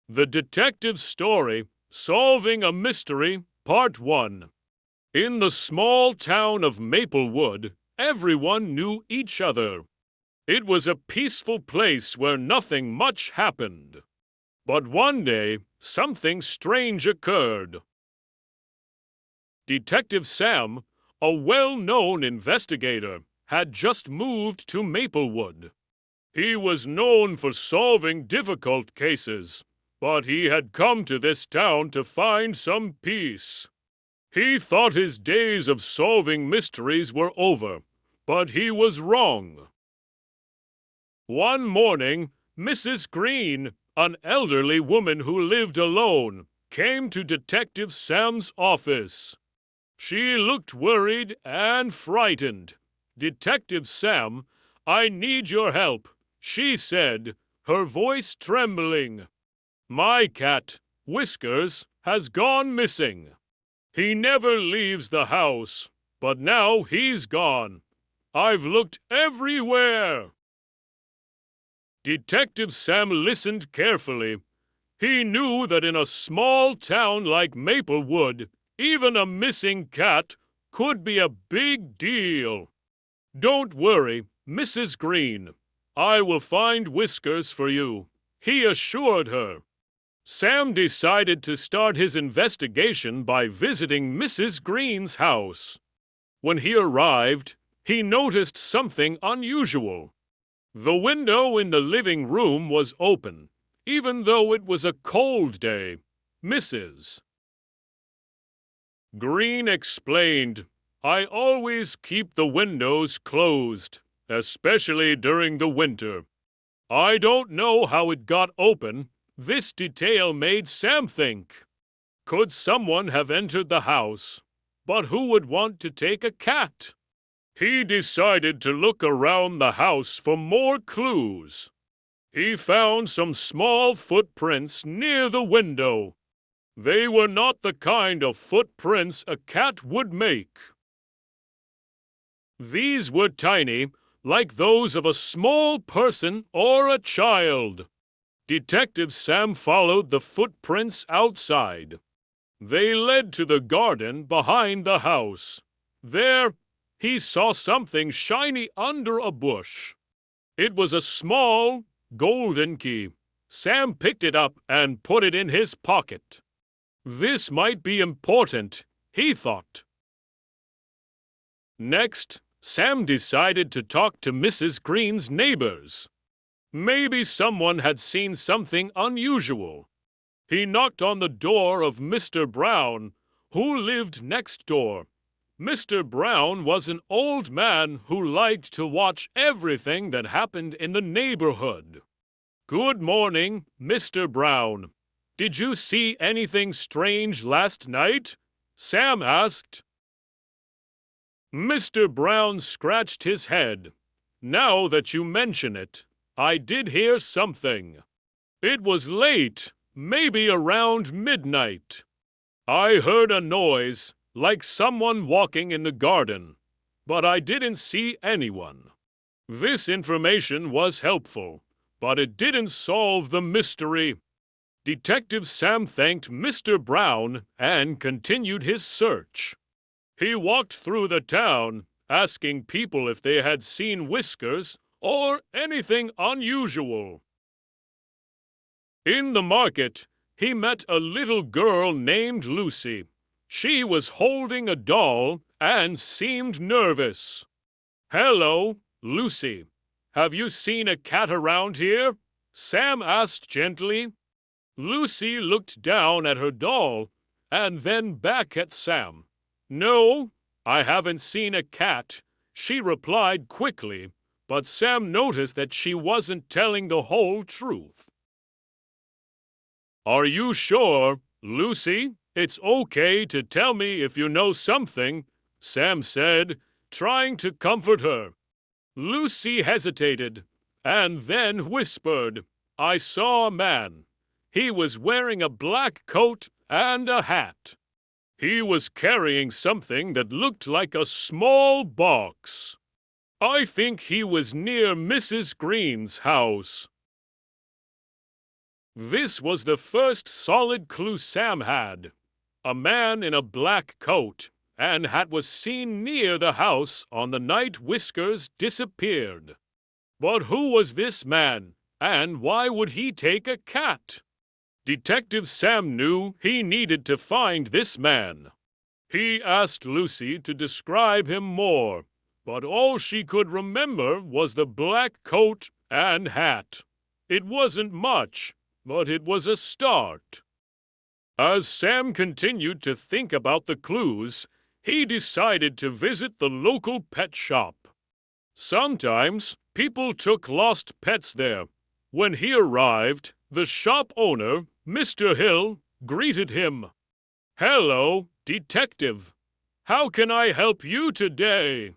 The Detective Story, Solving a Mystery, Part 1. In the small town of Maplewood, everyone knew each other. It was a peaceful place where nothing much happened. But one day, something strange occurred. Detective Sam, a well-known investigator, had just moved to Maplewood. He was known for solving difficult cases, but he had come to this town to find some peace. He thought his days of solving mysteries were over, but he was wrong. One morning, Mrs. Green, an elderly woman who lived alone, came to Detective Sam's office. She looked worried and frightened. "Detective Sam, I need your help," she said, her voice trembling. "My cat, Whiskers, has gone missing. He never leaves the house, but now he's gone. I've looked everywhere." Detective Sam listened carefully. He knew that in a small town like Maplewood, even a missing cat could be a big deal. "Don't worry, Mrs. Green. I will find Whiskers for you," he assured her. Sam decided to start his investigation by visiting Mrs. Green's house. When he arrived, he noticed something unusual. The window in the living room was open, even though it was a cold day. Mrs. Green explained, "I always keep the windows closed, especially during the winter. I don't know how it got open." This detail made Sam think. Could someone have entered the house? But who would want to take a cat? He decided to look around the house for more clues. He found some small footprints near the window. They were not the kind of footprints a cat would make. These were tiny, like those of a small person or a child. Detective Sam followed the footprints outside. They led to the garden behind the house. There, he saw something shiny under a bush. It was a small, golden key. Sam picked it up and put it in his pocket. This might be important, he thought. Next, Sam decided to talk to Mrs. Green's neighbors. Maybe someone had seen something unusual. He knocked on the door of Mr. Brown, who lived next door. Mr. Brown was an old man who liked to watch everything that happened in the neighborhood. "Good morning, Mr. Brown. Did you see anything strange last night?" Sam asked. Mr. Brown scratched his head. "Now that you mention it, I did hear something. It was late, maybe around midnight. I heard a noise, like someone walking in the garden, but I didn't see anyone." This information was helpful, but it didn't solve the mystery. Detective Sam thanked Mr. Brown and continued his search. He walked through the town, asking people if they had seen Whiskers or anything unusual. In the market, he met a little girl named Lucy. She was holding a doll and seemed nervous. "Hello, Lucy. Have you seen a cat around here?" Sam asked gently. Lucy looked down at her doll and then back at Sam. "No, I haven't seen a cat," she replied quickly. But Sam noticed that she wasn't telling the whole truth. "Are you sure, Lucy? It's okay to tell me if you know something," Sam said, trying to comfort her. Lucy hesitated, and then whispered, "I saw a man. He was wearing a black coat and a hat. He was carrying something that looked like a small box. I think he was near Mrs. Green's house." This was the first solid clue Sam had. A man in a black coat and hat was seen near the house on the night Whiskers disappeared. But who was this man, and why would he take a cat? Detective Sam knew he needed to find this man. He asked Lucy to describe him more, but all she could remember was the black coat and hat. It wasn't much, but it was a start. As Sam continued to think about the clues, he decided to visit the local pet shop. Sometimes people took lost pets there. When he arrived, the shop owner, Mr. Hill, greeted him. "Hello, detective. How can I help you today?"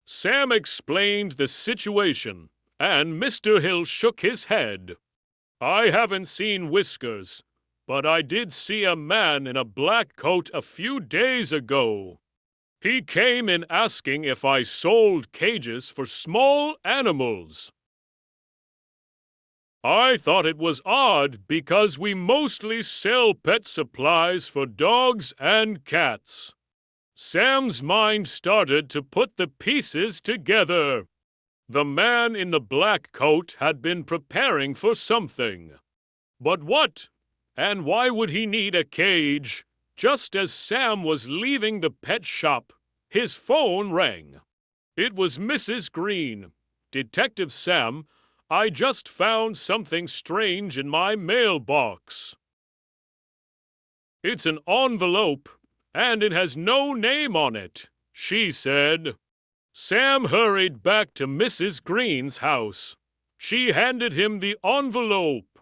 Sam explained the situation, and Mr. Hill shook his head. "I haven't seen Whiskers, but I did see a man in a black coat a few days ago. He came in asking if I sold cages for small animals. I thought it was odd because we mostly sell pet supplies for dogs and cats." Sam's mind started to put the pieces together. The man in the black coat had been preparing for something. But what? And why would he need a cage? Just as Sam was leaving the pet shop, his phone rang. It was Mrs. Green. "Detective Sam, I just found something strange in my mailbox." "It's an envelope, and it has no name on it," she said. Sam hurried back to Mrs. Green's house. She handed him the envelope.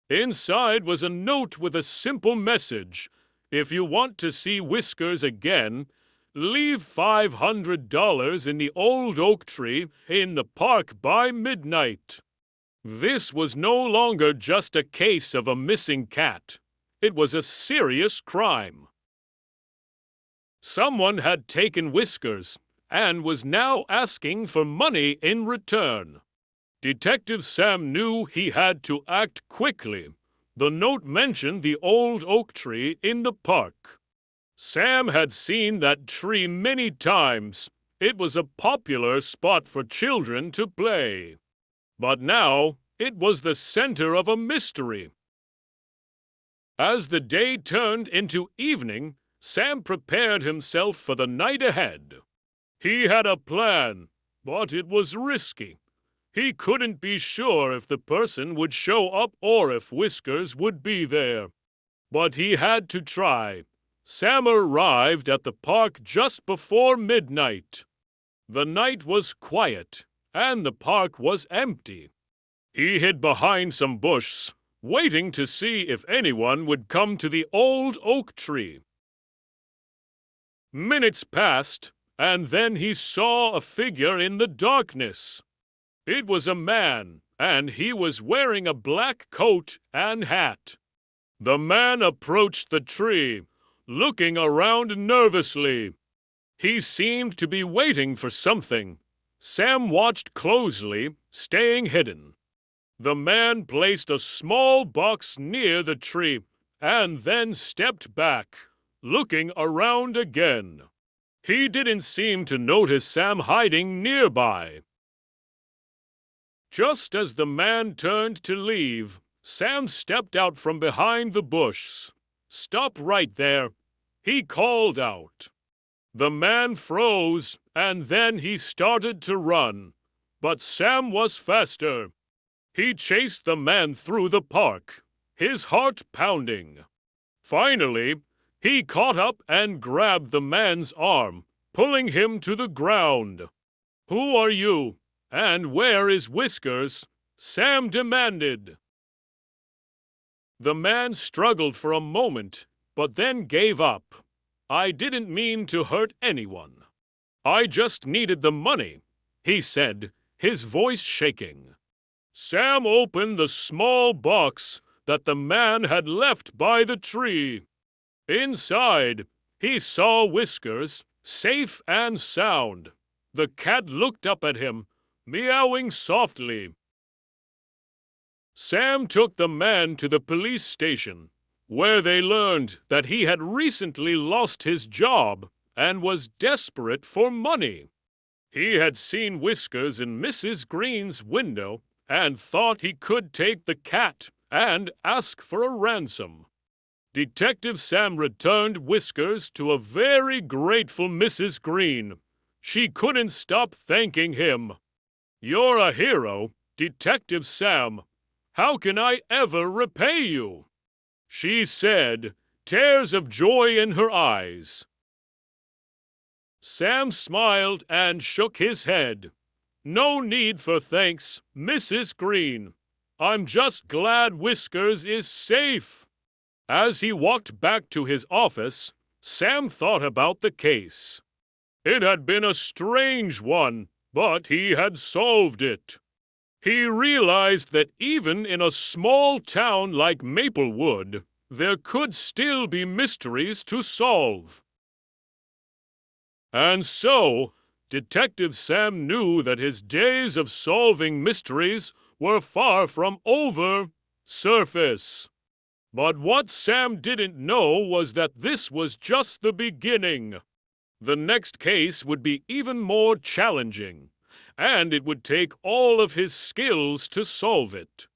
Inside was a note with a simple message. "If you want to see Whiskers again, leave $500 in the old oak tree in the park by midnight." This was no longer just a case of a missing cat. It was a serious crime. Someone had taken Whiskers and was now asking for money in return. Detective Sam knew he had to act quickly. The note mentioned the old oak tree in the park. Sam had seen that tree many times. It was a popular spot for children to play. But now it was the center of a mystery. As the day turned into evening, Sam prepared himself for the night ahead. He had a plan, but it was risky. He couldn't be sure if the person would show up or if Whiskers would be there. But he had to try. Sam arrived at the park just before midnight. The night was quiet, and the park was empty. He hid behind some bushes, waiting to see if anyone would come to the old oak tree. Minutes passed, and then he saw a figure in the darkness. It was a man, and he was wearing a black coat and hat. The man approached the tree, looking around nervously. He seemed to be waiting for something. Sam watched closely, staying hidden. The man placed a small box near the tree and then stepped back, looking around again. He didn't seem to notice Sam hiding nearby. Just as the man turned to leave, Sam stepped out from behind the bush. "Stop right there," he called out. The man froze, and then he started to run. But Sam was faster. He chased the man through the park, his heart pounding. Finally, he caught up and grabbed the man's arm, pulling him to the ground. "Who are you? And where is Whiskers?" Sam demanded. The man struggled for a moment, but then gave up. "I didn't mean to hurt anyone. I just needed the money," he said, his voice shaking. Sam opened the small box that the man had left by the tree. Inside, he saw Whiskers, safe and sound. The cat looked up at him, meowing softly. Sam took the man to the police station, where they learned that he had recently lost his job and was desperate for money. He had seen Whiskers in Mrs. Green's window and thought he could take the cat and ask for a ransom. Detective Sam returned Whiskers to a very grateful Mrs. Green. She couldn't stop thanking him. "You're a hero, Detective Sam. How can I ever repay you?" she said, tears of joy in her eyes. Sam smiled and shook his head. "No need for thanks, Mrs. Green. I'm just glad Whiskers is safe." As he walked back to his office, Sam thought about the case. It had been a strange one, but he had solved it. He realized that even in a small town like Maplewood, there could still be mysteries to solve. And so, Detective Sam knew that his days of solving mysteries were far from over. Surface. But what Sam didn't know was that this was just the beginning. The next case would be even more challenging, and it would take all of his skills to solve it.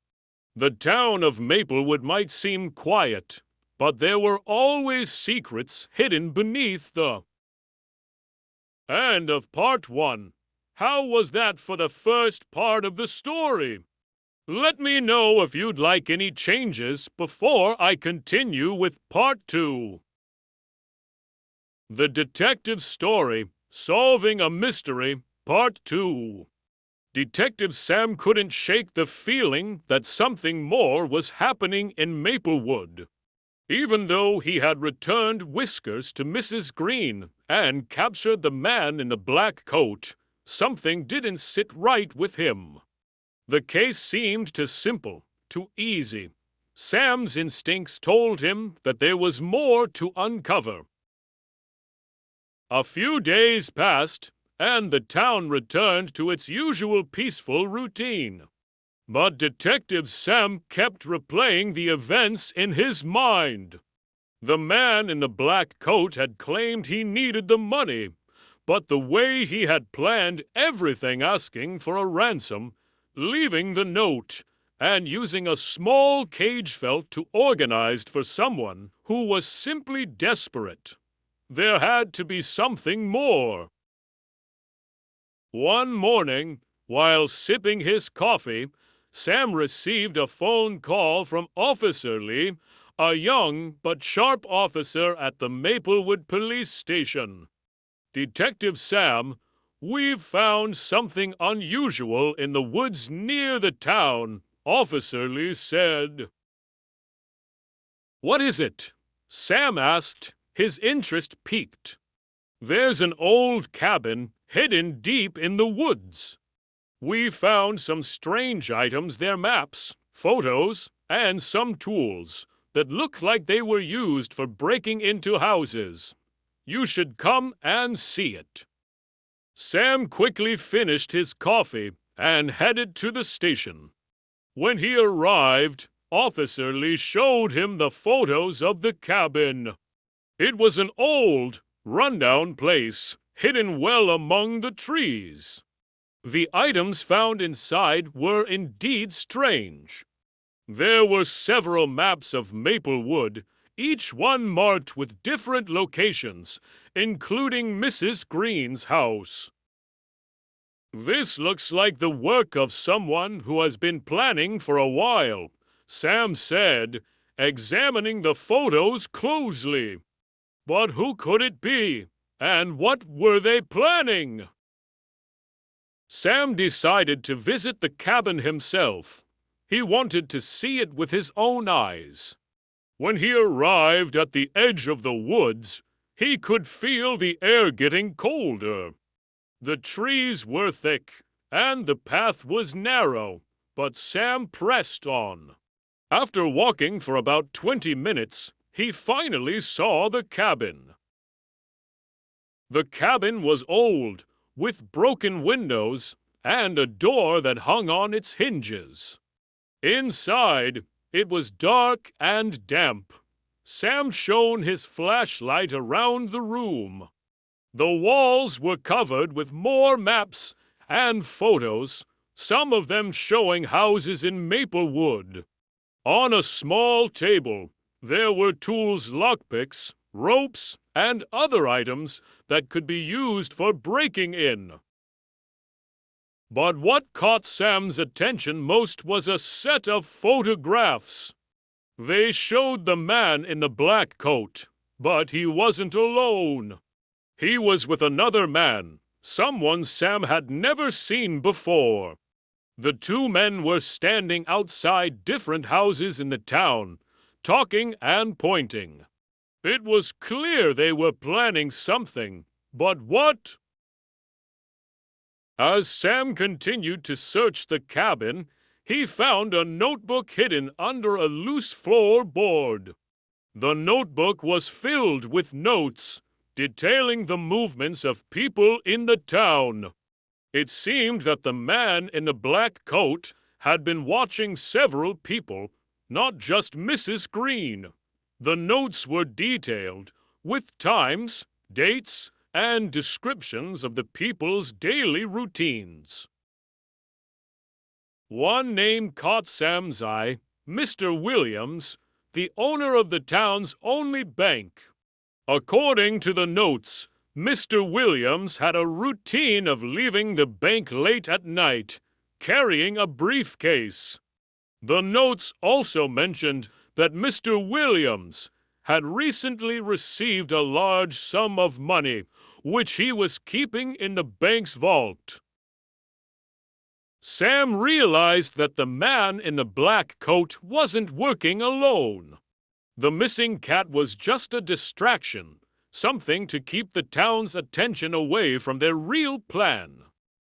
The town of Maplewood might seem quiet, but there were always secrets hidden beneath the... End of part 1. How was that for the first part of the story? Let me know if you'd like any changes before I continue with part 2. The Detective Story, Solving a Mystery, Part 2. Detective Sam couldn't shake the feeling that something more was happening in Maplewood. Even though he had returned Whiskers to Mrs. Green and captured the man in the black coat, something didn't sit right with him. The case seemed too simple, too easy. Sam's instincts told him that there was more to uncover. A few days passed, and the town returned to its usual peaceful routine. But Detective Sam kept replaying the events in his mind. The man in the black coat had claimed he needed the money, but the way he had planned everything, asking for a ransom, leaving the note, and using a small cage felt to organize for someone who was simply desperate. There had to be something more. One morning, while sipping his coffee, Sam received a phone call from Officer Lee, a young but sharp officer at the Maplewood Police Station. "Detective Sam, we've found something unusual in the woods near the town," Officer Lee said. "What is it?" Sam asked, his interest piqued. "There's an old cabin hidden deep in the woods. We found some strange items, their maps, photos, and some tools that look like they were used for breaking into houses. You should come and see it." Sam quickly finished his coffee and headed to the station. When he arrived, Officer Lee showed him the photos of the cabin. It was an old, rundown place, hidden well among the trees. The items found inside were indeed strange. There were several maps of Maplewood, each one marked with different locations, including Mrs. Green's house. "This looks like the work of someone who has been planning for a while," Sam said, examining the photos closely. "But who could it be? And what were they planning?" Sam decided to visit the cabin himself. He wanted to see it with his own eyes. When he arrived at the edge of the woods, he could feel the air getting colder. The trees were thick, and the path was narrow, but Sam pressed on. After walking for about 20 minutes, he finally saw the cabin. The cabin was old, with broken windows and a door that hung on its hinges. Inside, it was dark and damp. Sam shone his flashlight around the room. The walls were covered with more maps and photos, some of them showing houses in Maplewood. On a small table, there were tools, lockpicks, ropes, and other items that could be used for breaking in. But what caught Sam's attention most was a set of photographs. They showed the man in the black coat, but he wasn't alone. He was with another man, someone Sam had never seen before. The two men were standing outside different houses in the town, talking and pointing. It was clear they were planning something, but what? As Sam continued to search the cabin, he found a notebook hidden under a loose floorboard. The notebook was filled with notes detailing the movements of people in the town. It seemed that the man in the black coat had been watching several people, not just Mrs. Green. The notes were detailed, with times, dates, and descriptions of the people's daily routines. One name caught Sam's eye, Mr. Williams, the owner of the town's only bank. According to the notes, Mr. Williams had a routine of leaving the bank late at night, carrying a briefcase. The notes also mentioned that Mr. Williams had recently received a large sum of money, which he was keeping in the bank's vault. Sam realized that the man in the black coat wasn't working alone. The missing cat was just a distraction, something to keep the town's attention away from their real plan.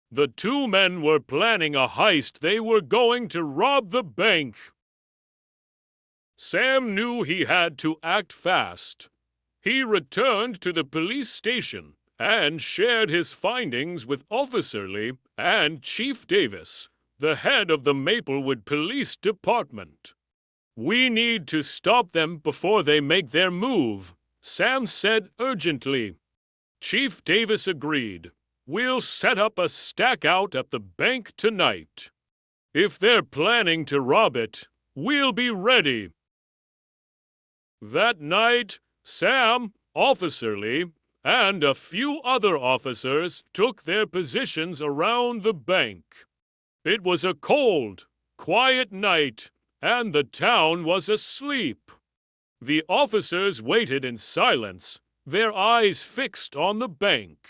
The two men were planning a heist. They were going to rob the bank. Sam knew he had to act fast. He returned to the police station and shared his findings with Officer Lee and Chief Davis, the head of the Maplewood Police Department. "We need to stop them before they make their move," Sam said urgently. Chief Davis agreed. "We'll set up a stackout at the bank tonight. If they're planning to rob it, we'll be ready." That night, Sam, Officer Lee, and a few other officers took their positions around the bank. It was a cold, quiet night, and the town was asleep. The officers waited in silence, their eyes fixed on the bank.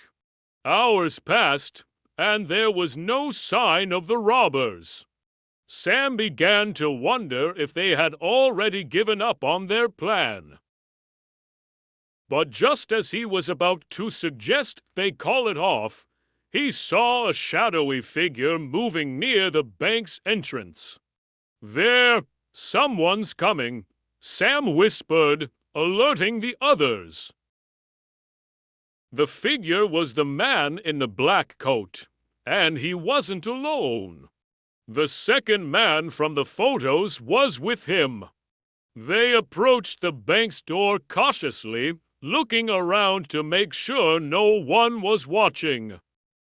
Hours passed, and there was no sign of the robbers. Sam began to wonder if they had already given up on their plan. But just as he was about to suggest they call it off, he saw a shadowy figure moving near the bank's entrance. "There, someone's coming," Sam whispered, alerting the others. The figure was the man in the black coat, and he wasn't alone. The second man from the photos was with him. They approached the bank's door cautiously, looking around to make sure no one was watching.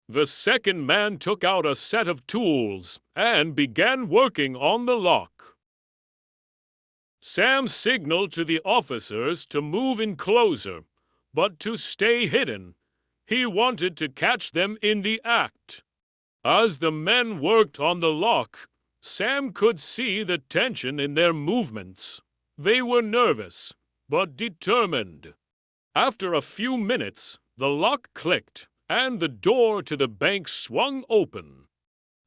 The second man took out a set of tools and began working on the lock. Sam signaled to the officers to move in closer, but to stay hidden. He wanted to catch them in the act. As the men worked on the lock, Sam could see the tension in their movements. They were nervous, but determined. After a few minutes, the lock clicked, and the door to the bank swung open.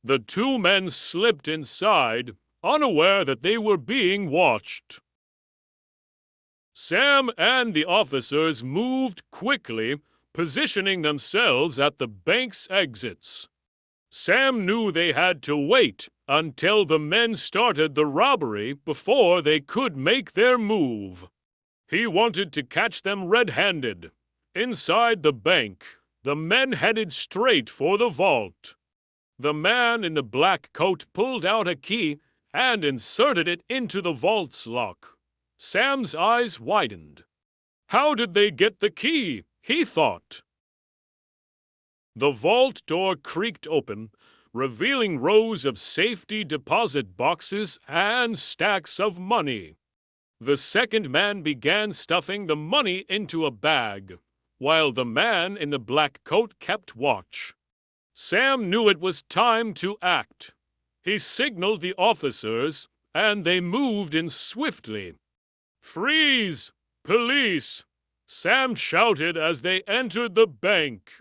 The two men slipped inside, unaware that they were being watched. Sam and the officers moved quickly, positioning themselves at the bank's exits. Sam knew they had to wait until the men started the robbery before they could make their move. He wanted to catch them red-handed. Inside the bank, the men headed straight for the vault. The man in the black coat pulled out a key and inserted it into the vault's lock. Sam's eyes widened. How did they get the key? He thought. The vault door creaked open, revealing rows of safety deposit boxes and stacks of money. The second man began stuffing the money into a bag, while the man in the black coat kept watch. Sam knew it was time to act. He signaled the officers, and they moved in swiftly. "Freeze! Police!" Sam shouted as they entered the bank.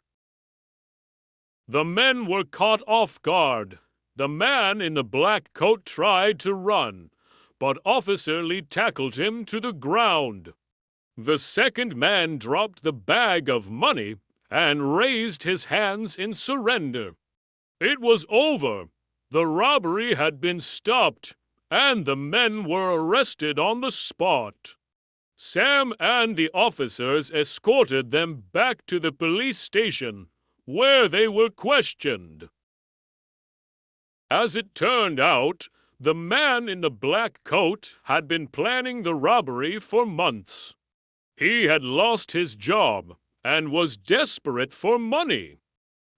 The men were caught off guard. The man in the black coat tried to run, but Officer Lee tackled him to the ground. The second man dropped the bag of money and raised his hands in surrender. It was over. The robbery had been stopped, and the men were arrested on the spot. Sam and the officers escorted them back to the police station, where they were questioned. As it turned out, the man in the black coat had been planning the robbery for months. He had lost his job and was desperate for money.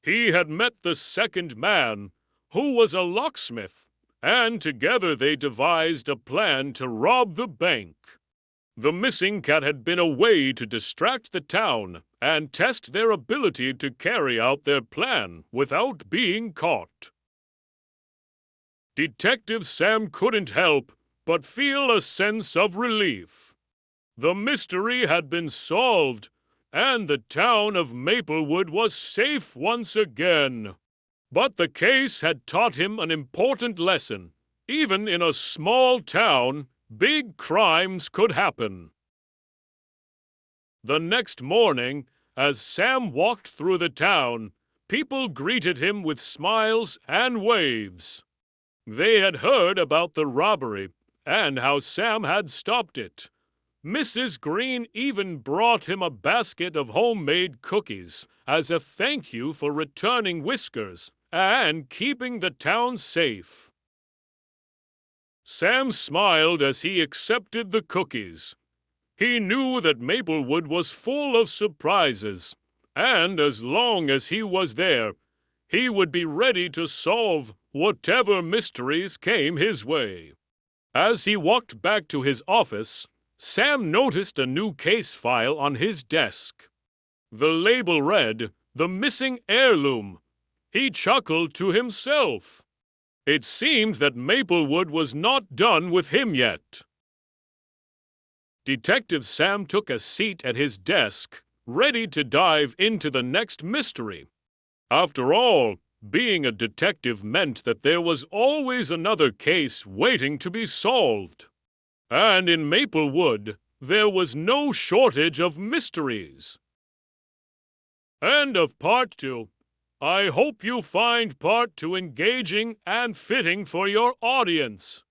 He had met the second man, who was a locksmith, and together they devised a plan to rob the bank. The missing cat had been a way to distract the town and test their ability to carry out their plan without being caught. Detective Sam couldn't help but feel a sense of relief. The mystery had been solved, and the town of Maplewood was safe once again. But the case had taught him an important lesson. Even in a small town, big crimes could happen. The next morning, as Sam walked through the town, people greeted him with smiles and waves. They had heard about the robbery and how Sam had stopped it. Mrs. Green even brought him a basket of homemade cookies as a thank you for returning Whiskers and keeping the town safe. Sam smiled as he accepted the cookies. He knew that Maplewood was full of surprises, and as long as he was there, he would be ready to solve whatever mysteries came his way. As he walked back to his office, Sam noticed a new case file on his desk. The label read, "The Missing Heirloom." He chuckled to himself. It seemed that Maplewood was not done with him yet. Detective Sam took a seat at his desk, ready to dive into the next mystery. After all, being a detective meant that there was always another case waiting to be solved. And in Maplewood, there was no shortage of mysteries. End of Part 2. I hope you find Part 2 engaging and fitting for your audience.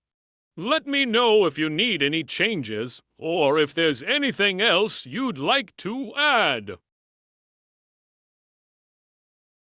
Let me know if you need any changes or if there's anything else you'd like to add.